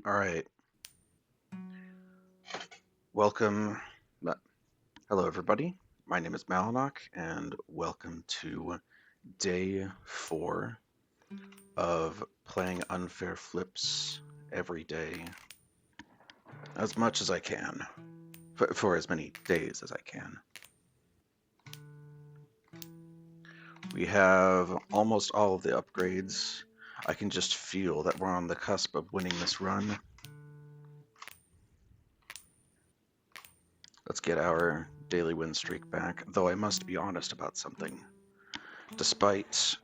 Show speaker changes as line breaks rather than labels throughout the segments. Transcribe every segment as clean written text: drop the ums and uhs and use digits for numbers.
All right. Welcome. uh, Hello, everybody. My name is Malinok, and welcome to day 4 of playing Unfair Flips every day as much as I can, for as many days as I can. We have almost all of the upgrades. I can just feel that we're on the cusp of winning this run. Let's get our daily win streak back, though I must be honest about something. Despite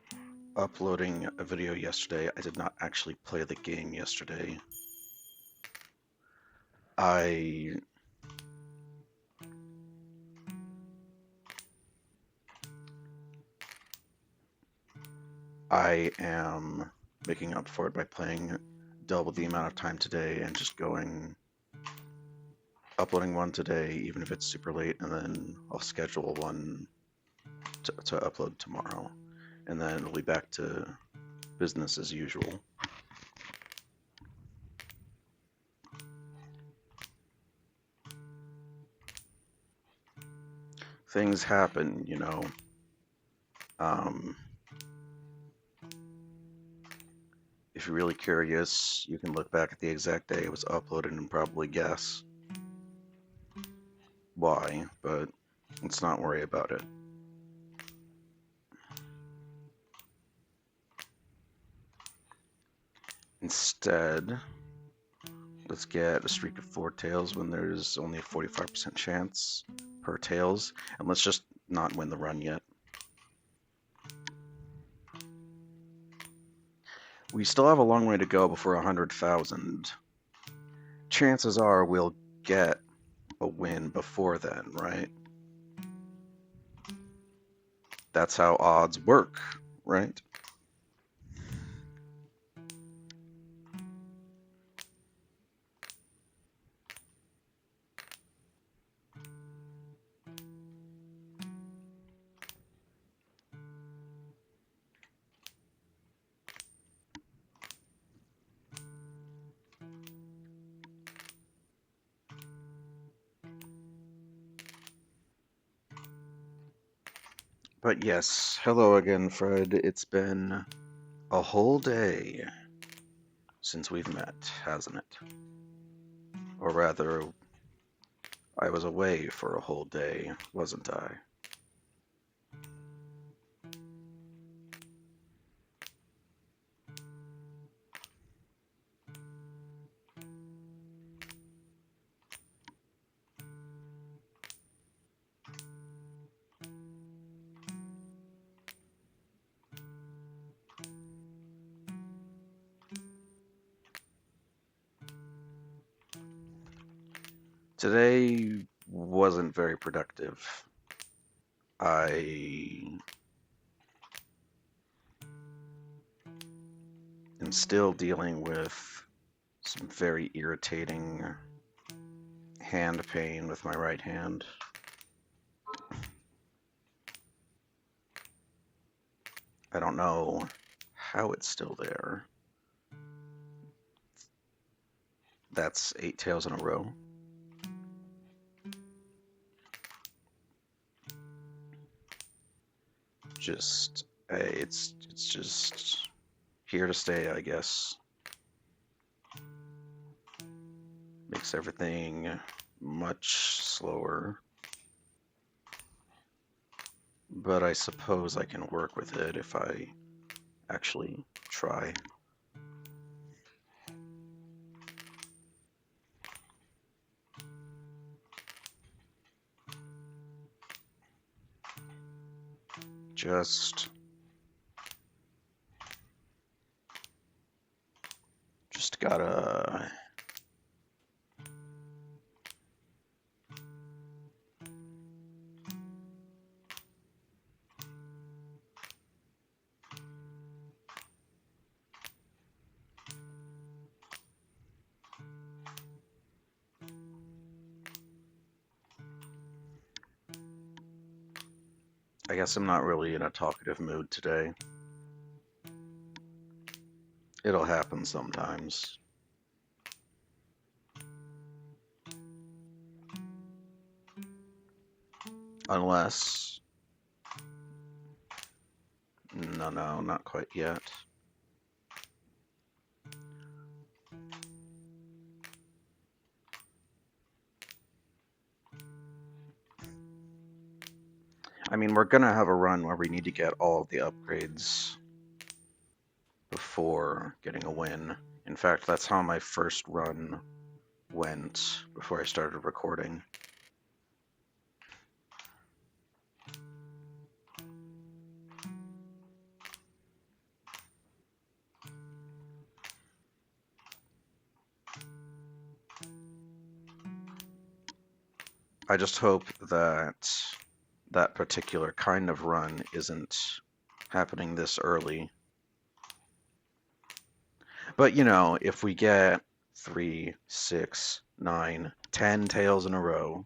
uploading a video yesterday, I did not actually play the game yesterday. I am making up for it by playing double the amount of time today and just uploading one today, even if it's super late, and then I'll schedule one to upload tomorrow, and then it'll be back to business as usual. Things happen, you know. If you're really curious, you can look back at the exact day it was uploaded and probably guess why, but let's not worry about it. Instead, let's get a streak of 4 tails when there's only a 45% chance per tails, and let's just not win the run yet. We still have a long way to go before 100,000. Chances are we'll get a win before then, right? That's how odds work, right? But yes, hello again, Fred. It's been a whole day since we've met, hasn't it? Or rather, I was away for a whole day, wasn't I? Today wasn't very productive. I am still dealing with some very irritating hand pain with my right hand. I don't know how it's still there. That's 8 tails in a row. It's just here to stay, I guess. Makes everything much slower. But I suppose I can work with it if I actually try. Just gotta I guess I'm not really in a talkative mood today. It'll happen sometimes. Unless... No, not quite yet. I mean, we're gonna have a run where we need to get all of the upgrades before getting a win. In fact, that's how my first run went before I started recording. I just hope that that particular kind of run isn't happening this early. But, you know, if we get 3, 6, 9, 10 tails in a row,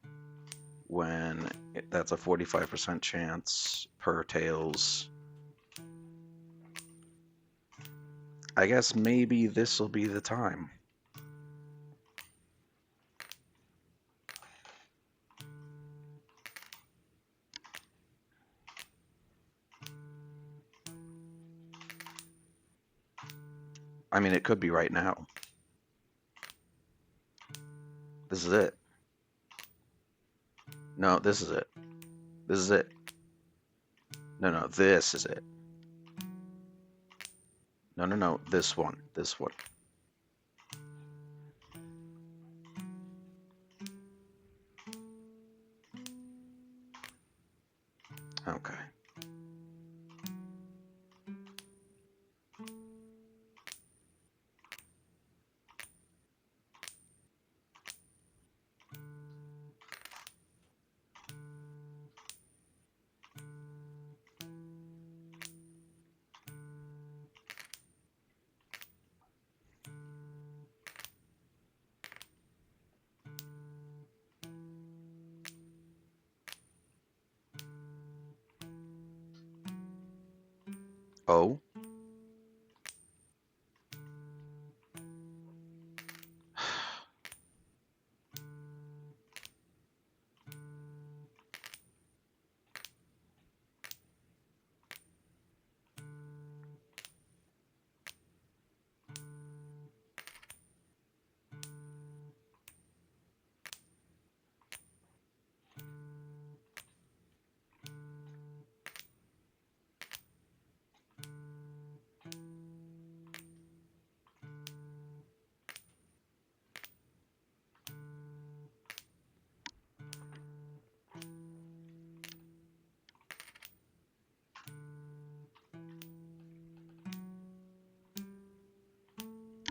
when that's a 45% chance per tails, I guess maybe this will be the time. I mean, it could be right now. This is it. No, this is it. This is it. No, this is it. No, this one. This one. Okay. Oh.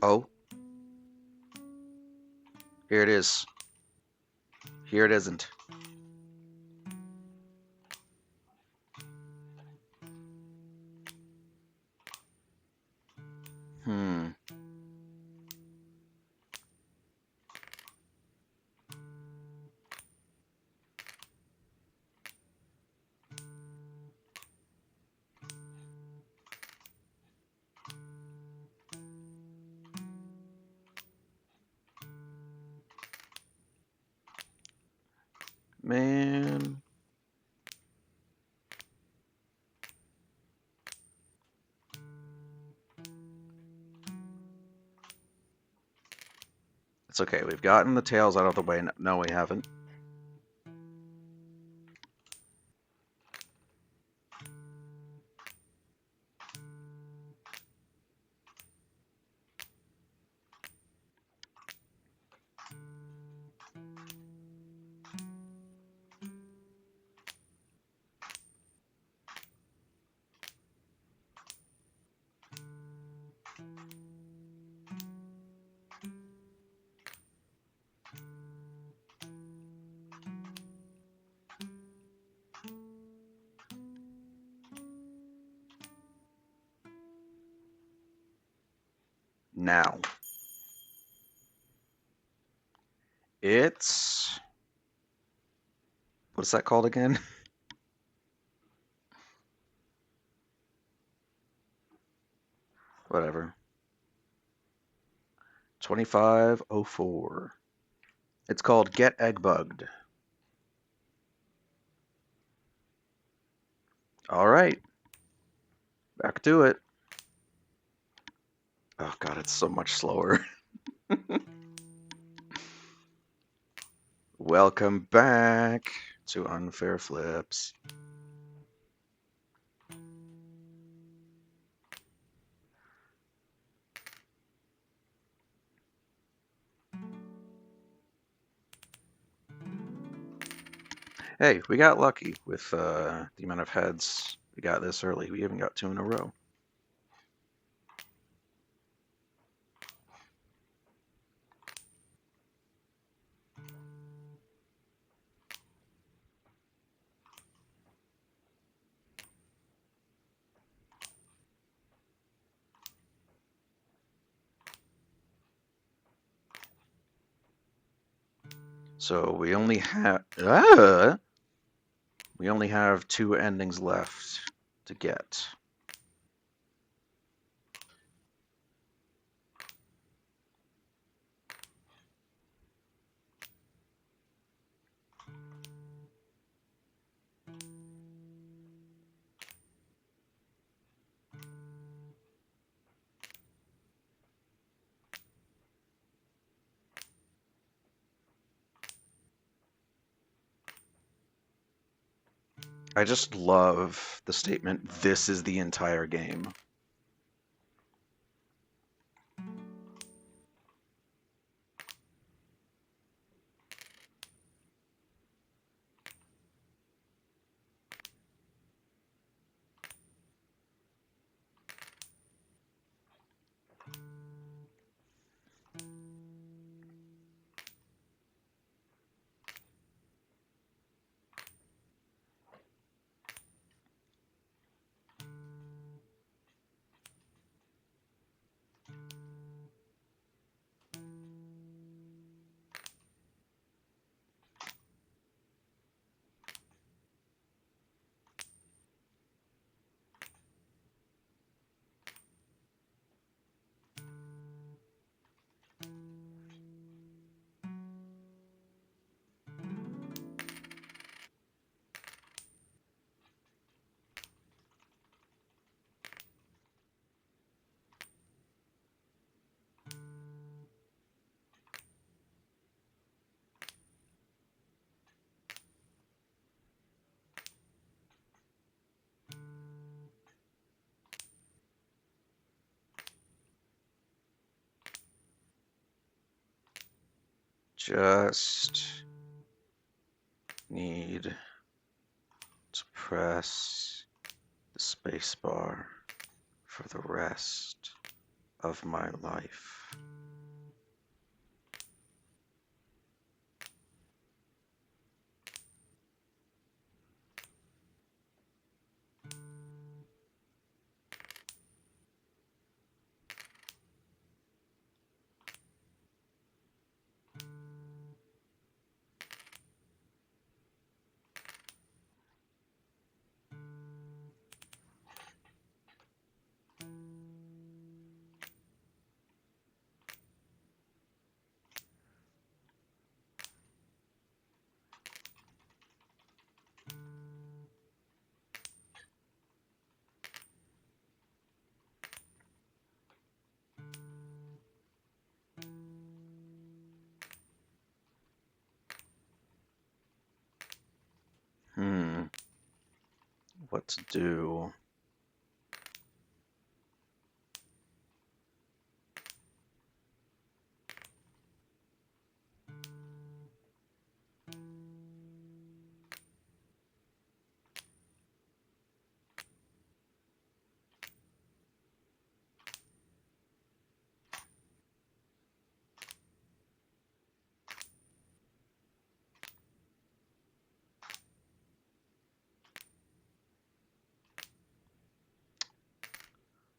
Oh. Here it is. Here it isn't. Hmm. Man. It's okay. We've gotten the tails out of the way. No, we haven't. Now. It's... What's that called again? Whatever. 2504. It's called Get Egg Bugged. All right, back to it. Oh god, it's so much slower. Welcome back to Unfair Flips. Hey, we got lucky with the amount of heads we got this early. We even got 2 in a row. So we only have 2 endings left to get. I just love the statement, "This is the entire game." Just need to press the spacebar for the rest of my life. What to do?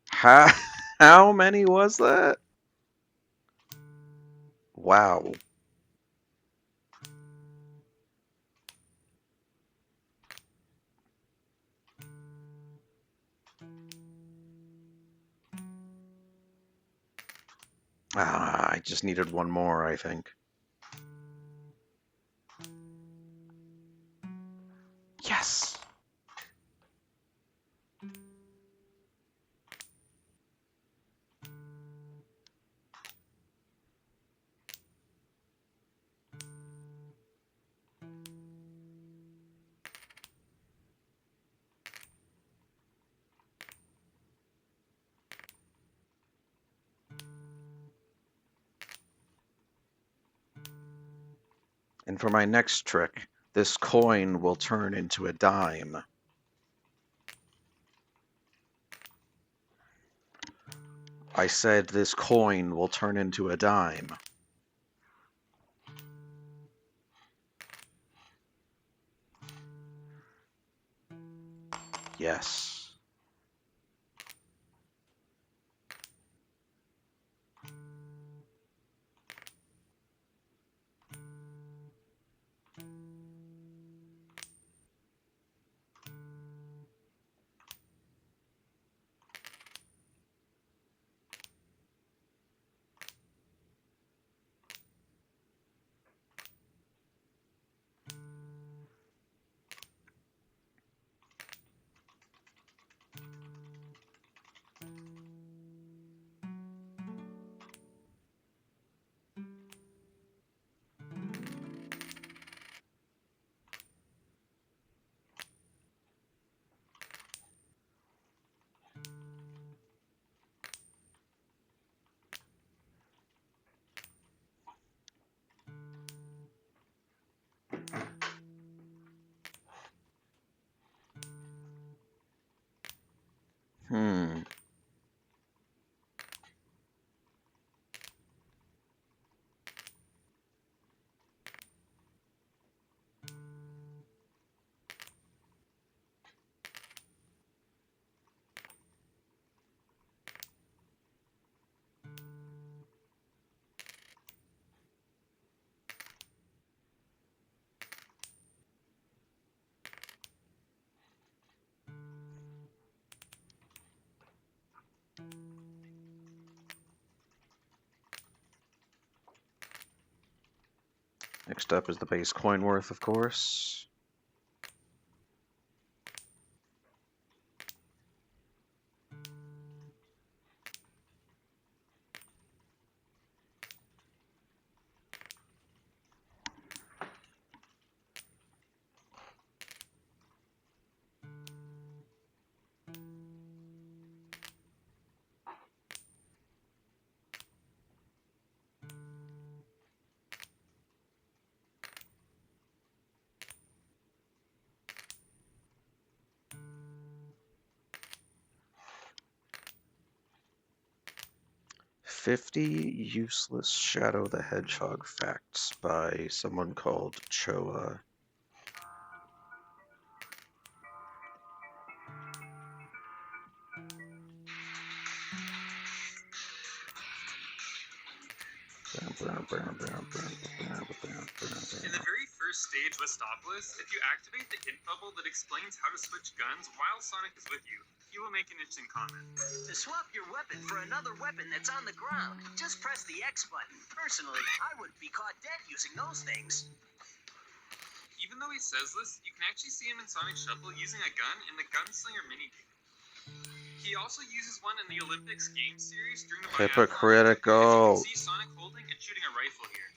How, how many was that? Wow. I just needed one more, I think. Yes! And for my next trick, this coin will turn into a dime. I said this coin will turn into a dime. Yes. Hmm. Next up is the base coin worth, of course. "50 Useless Shadow the Hedgehog Facts" by someone called Choa.
In the very first stage Westopolis, if you activate the hint bubble that explains how to switch guns while Sonic is with you, he will make an interesting comment.
To swap your weapon for another weapon that's on the ground, just press the X button. Personally, I wouldn't be caught dead using those things.
Even though he says this, you can actually see him in Sonic Shuffle using a gun in the Gunslinger minigame. He also uses one in the Olympics game series during the
Hypocritical.
As you can see Sonic holding and shooting a rifle here.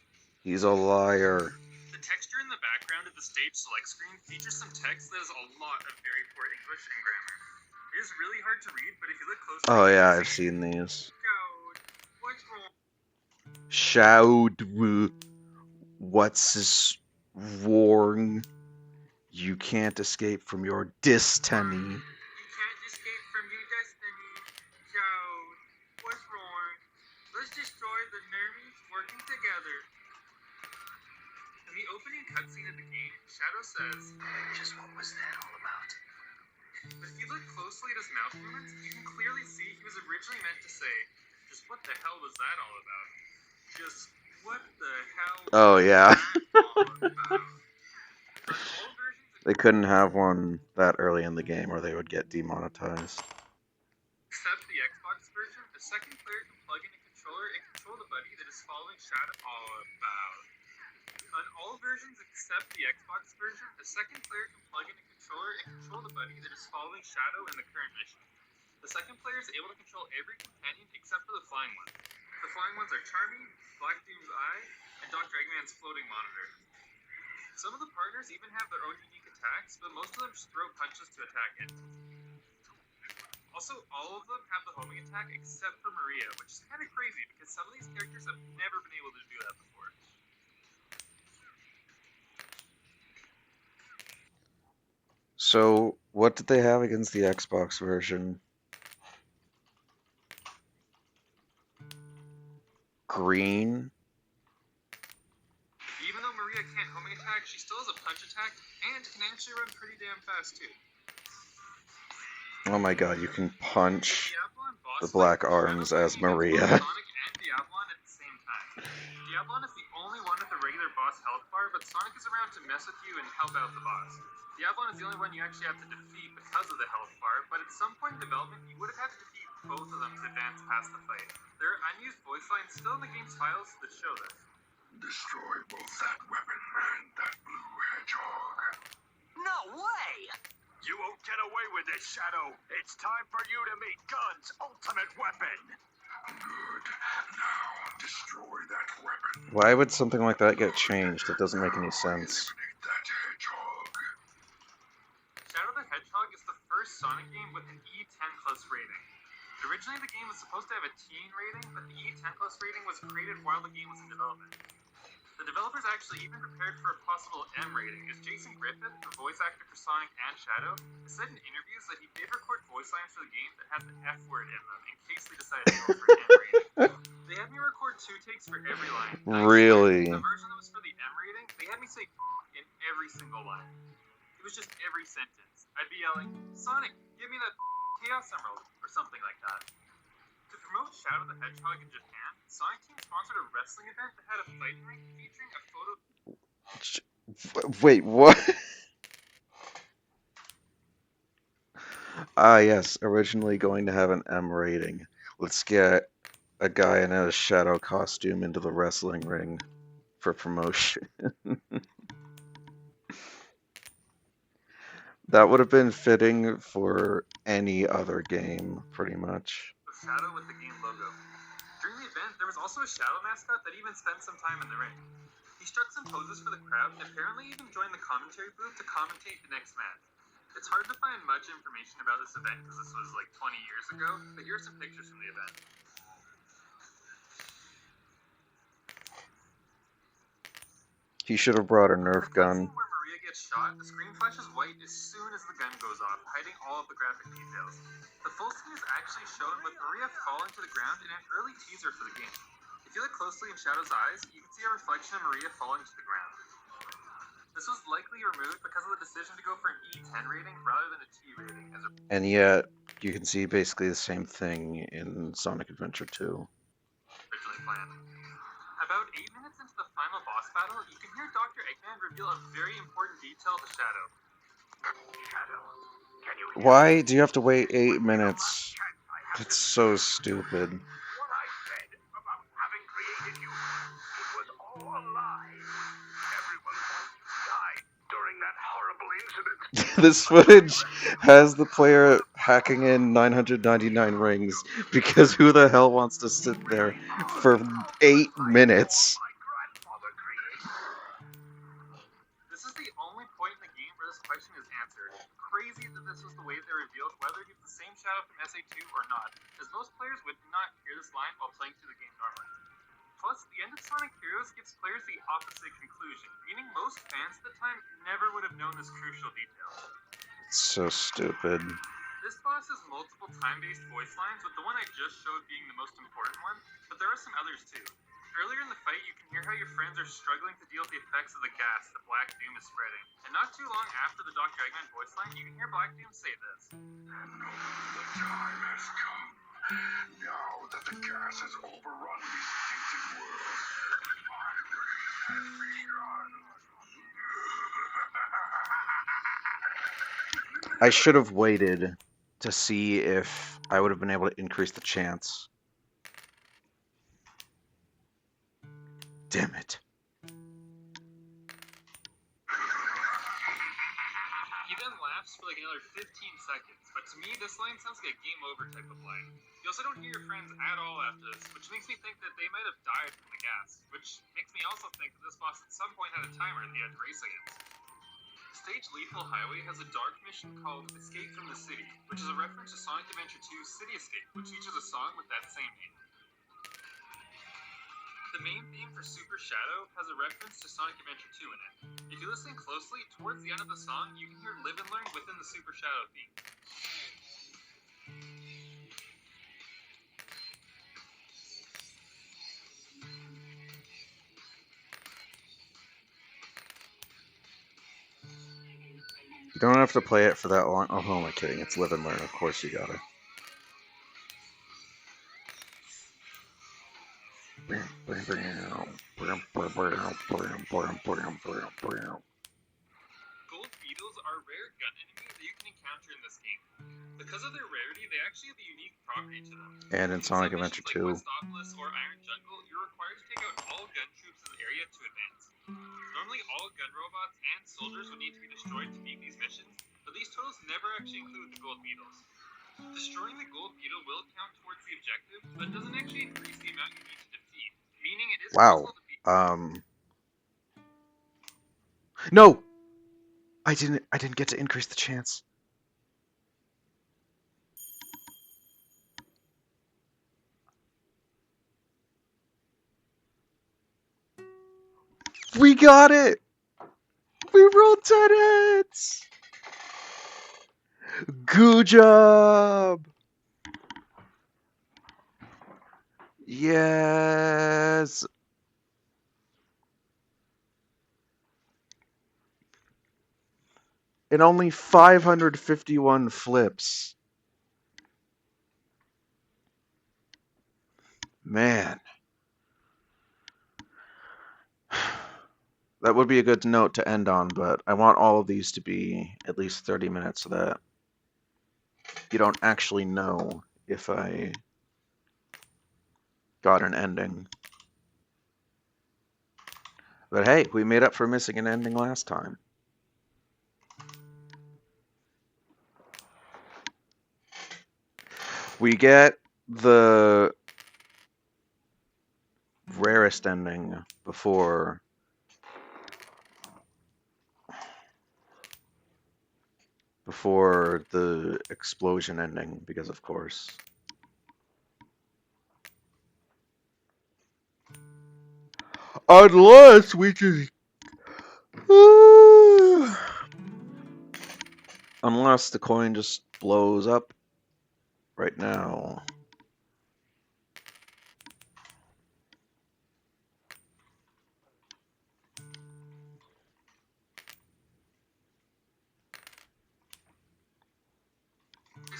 He's a liar.
The texture in the background of the stage select screen features some text that has a lot of very poor English and grammar. It is really hard to read, but if you look closely...
Oh yeah, I've seen these.
What's wrong?
Shout. What's wrong? You can't escape from your destiny.
You can't escape from your destiny. Joe, what's wrong? Let's destroy the nermies working together. In the opening cutscene of the game, Shadow says,
Just what was that all about?
But if you look closely at his mouth movements, you can clearly see he was originally meant to say, just what the hell was that all about? Just what the hell was
Oh yeah.
that all about? On all versions
They couldn't have one that early in the game or they would get demonetized.
except the Xbox version, a second player can plug in a controller and control the buddy that is following Shadow all about. On all versions except the Xbox version, a second player can plug in a controller and control the buddy that is following Shadow in the current mission. The second player is able to control every companion except for the flying ones. The flying ones are Charmy, Black Doom's Eye, and Dr. Eggman's floating monitor. Some of the partners even have their own unique attacks, but most of them just throw punches to attack it. Also, all of them have the homing attack except for Maria, which is kind of crazy because some of these characters have never been able to do that before.
So, what did they have against the Xbox version? Green?
Even though Maria can't homing attack, she still has a punch attack and can actually run pretty damn fast too.
Oh my god, you can punch
Diablon boss
the
fight,
Black
Shadow
Arms
Fight
as
against
Maria.
both Sonic and Diablon at the same time. Diablon is the only one with a regular boss health bar, but Sonic is around to mess with you and help out the boss. Diablon is the only one you actually have to defeat because of the health bar, but at some point in development, you would have had to defeat both of them to advance past the fight. There are unused voice lines still in the game's files that show this.
Destroy both that weapon and that blue hedgehog.
No way!
You won't get away with this, Shadow. It's time for you to meet Gun's ultimate weapon. Good. Now destroy that weapon.
Why would something like that get changed? It doesn't make any sense.
Eliminate that hedgehog.
Shadow the Hedgehog is the first Sonic game with an E10 plus rating. Originally, the game was supposed to have a teen rating, but the E10 plus rating was created while the game was in development. The developers actually even prepared for a possible M rating, as Jason Griffith, the voice actor for Sonic and Shadow, has said in interviews that he did record voice lines for the game that had the F word in them in case they decided to go for an M rating. They had me record 2 takes for every line.
Really?
The version that was for the M rating, they had me say in every single line. It was just every sentence. I'd be yelling, Sonic, give me that Chaos Emerald, or something like that. To promote Shadow the Hedgehog in Japan, Sonic Team sponsored a wrestling event that had a fighting ring featuring a photo.
Wait, what? Ah, yes, originally going to have an M rating. Let's get a guy in a shadow costume into the wrestling ring for promotion. That would have been fitting for any other game, pretty much.
Of Shadow with the game logo. During the event, there was also a Shadow mascot that even spent some time in the ring. He struck some poses for the crowd and apparently even joined the commentary booth to commentate the next match. It's hard to find much information about this event because this was like 20 years ago, but here are some pictures from the event.
He should have brought a Nerf
The
gun.
cutscene where Maria gets shot, the screen flashes white as soon as the gun goes off, hiding all of the graphic details. The full scene is actually shown with Maria falling to the ground in an early teaser for the game. If you look closely in Shadow's eyes, you can see a reflection of Maria falling to the ground. This was likely removed because of the decision to go for an E10 rating rather than a T rating, as
And yet, you can see basically the same thing in Sonic Adventure 2.
originally planned. About 8 minutes into the final boss battle, you can hear Dr. Eggman reveal a very important detail to Shadow.
Shadow, can you hear
Why do you have to wait 8 minutes? That's so stupid.
what I said about having created you? It was all a lie. Everyone died during that horrible incident.
This footage has the player hacking in 999 rings because who the hell wants to sit there for 8 minutes?
My grandfather created.
This is the only point in the game where this question is answered. Crazy that this was the way they revealed whether he was the same Shadow from SA2 or not, as most players would not hear this line while playing through the game normally. Plus, the end of Sonic Heroes gives players the opposite conclusion, meaning most fans at the time never would have known this crucial detail.
So stupid.
This boss has multiple time-based voice lines, with the one I just showed being the most important one, but there are some others too. Earlier in the fight, you can hear how your friends are struggling to deal with the effects of the gas that Black Doom is spreading. And not too long after the Dr. Eggman voice line, you can hear Black Doom say this.
The time has come. Now that the gas has overrun this tainted world, I will have begun.
I should have waited to see if I would have been able to increase the chance. Damn it.
He then laughs for like another 15 seconds, but to me, this line sounds like a game over type of line. You also don't hear your friends at all after this, which makes me think that they might have died from the gas, which makes me also think that this boss at some point had a timer that he had to race against. Stage Lethal Highway has a dark mission called Escape from the City, which is a reference to Sonic Adventure 2's City Escape, which features a song with that same name. The the main theme for Super Shadow has a reference to Sonic Adventure 2 in it. If you listen closely, towards the end of the song, you can hear Live and Learn within the Super Shadow theme.
You don't have to play it for that long. Oh, who am I kidding? It's Live and Learn. Of course you gotta.
Gold beetles are a rare gun enemy that you can encounter in this game. Because of their rarity, they actually have a unique property to them.
And in Sonic Adventure 2.
Like Westopolis or Iron Jungle, you're required to take out all gun troops in the area to advance. Normally, all gun robots and soldiers would need to be destroyed to meet these missions, but these totals never actually include the gold beetles. Destroying the gold beetle will count towards the objective, but it doesn't actually increase the amount you need to defeat, meaning it is
Wow.
possible to beat.
No! I didn't get to increase the chance. We got it! We rolled 10 hits! Good job! Yes! In only 551 flips. Man. That would be a good note to end on, but I want all of these to be at least 30 minutes so that you don't actually know if I got an ending. But hey, we made up for missing an ending last time. We get the rarest ending before the explosion ending, because of course. Unless we just... Unless the coin just blows up right now.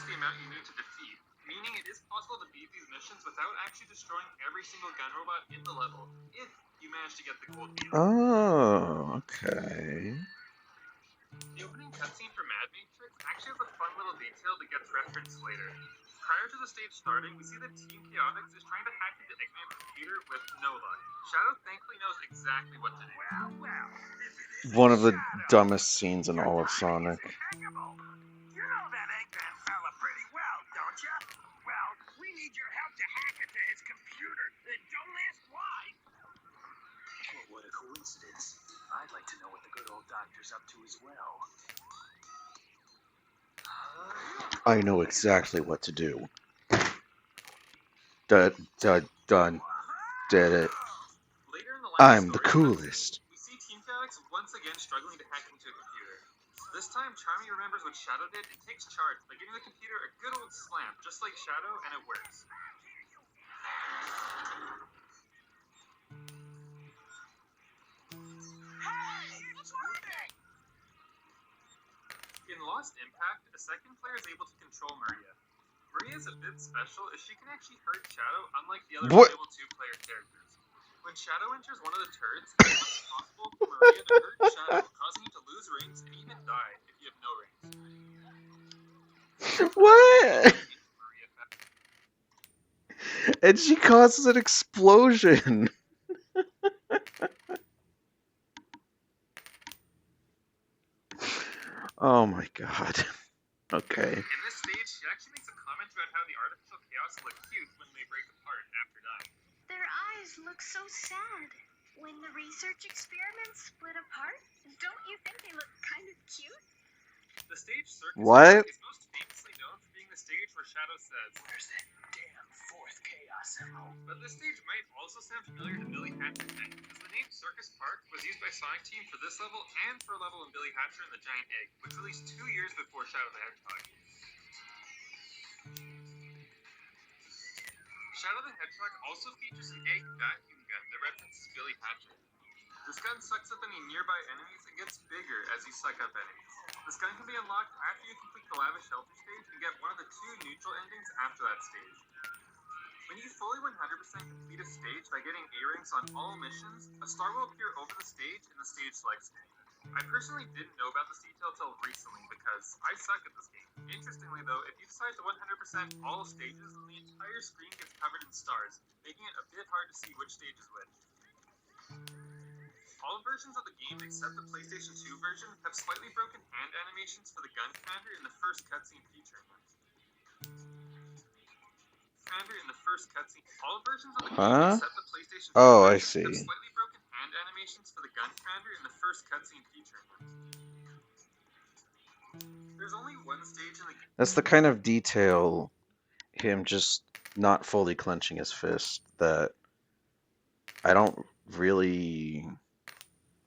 The amount you need to defeat, meaning it is possible to beat these missions without actually destroying every single gun robot in the level, if you manage to get the gold beetle.
Oh, okay.
The opening cutscene for Mad Matrix actually has a fun little detail that gets referenced later. Prior to the stage starting, we see that Team Chaotix is trying to hack into Eggman's computer with no luck. Shadow thankfully knows exactly what to do.
One of the dumbest scenes in all of Sonic.
You know that Eggman fella pretty well, don't you? Well, we need your help to hack into his computer. Don't ask why.
Well, what a coincidence. I'd like to know what the good old doctor's up to as well.
I know exactly what to do. Dun, dun, dun. Did it.
Later in the
I'm the coolest.
we see Team Chaotix once again struggling to hack into a computer. This time, Charmy remembers what Shadow did and takes charge by giving the computer a good old slam, just like Shadow, and it works. In Lost Impact, a second player is able to control Maria. Maria is a bit special as she can actually hurt Shadow, unlike the other playable two-player characters. When Shadow enters one of the turrets, it becomes possible for Maria to hurt Shadow, causing you to lose rings and even die if you have no rings.
What? And she causes an explosion. Oh my god. Okay.
In this stage, she actually makes a comment about how the artificial chaos look cute when they break apart after dying.
Their eyes look so sad. When the research experiments split apart, don't you think they look kind of cute?
The stage Circus
What?
Park is most famously known for being the stage where Shadow says,
Where's that damn fourth chaos symbol?
but this stage might also sound familiar to Billy Hatcher Neck, as the name Circus Park was used by Sonic Team for this level and for a level in Billy Hatcher and the Giant Egg, which released 2 years before Shadow the Hedgehog. Shadow the Hedgehog also features an egg vacuum gun that references Billy Hatcher. This gun sucks up any nearby enemies and gets bigger as you suck up enemies. This gun can be unlocked after you complete the Lava Shelter stage and get one of the 2 neutral endings after that stage. When you fully 100% complete a stage by getting A-ranks on all missions, a star will appear over the stage in the stage select screen. I personally didn't know about this detail till recently because I suck at this game. Interestingly though, if you decide to 100% all stages, then the entire screen gets covered in stars, making it a bit hard to see which stage is which. All versions of the game except the PlayStation 2 version have slightly broken hand animations for the gun commander in the first cutscene featuring him. All versions of the game except the PlayStation 2
Oh, I
version have
see.
slightly broken hand animations for the gun commander in the first cutscene featuring him. There's only one stage in the game.
That's the kind of detail, him just not fully clenching his fist, that I don't really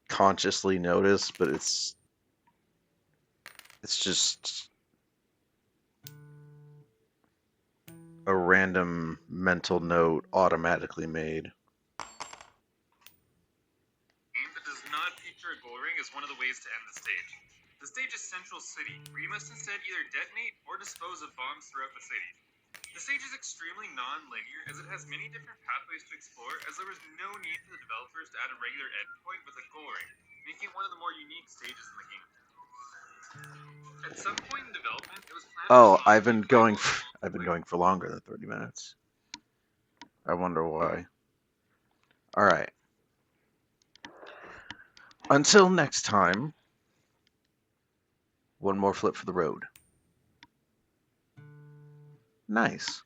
consciously notice, but it's just a random mental note automatically made.
Game that does not feature a goal ring is one of the ways to end the stage. The stage is Central City, where you must instead either detonate or dispose of bombs throughout the city. The stage is extremely non-linear as it has many different pathways to explore, as there was no need for the developers to add a regular endpoint with a goal ring, making it one of the more unique stages in the game. At some point in development, it was planned
Oh,
for
I've
Sonic
been
to play
going
multiplayer.
I've been going for longer than 30 minutes. I wonder why. All right. Until next time, one more flip for the road. Nice.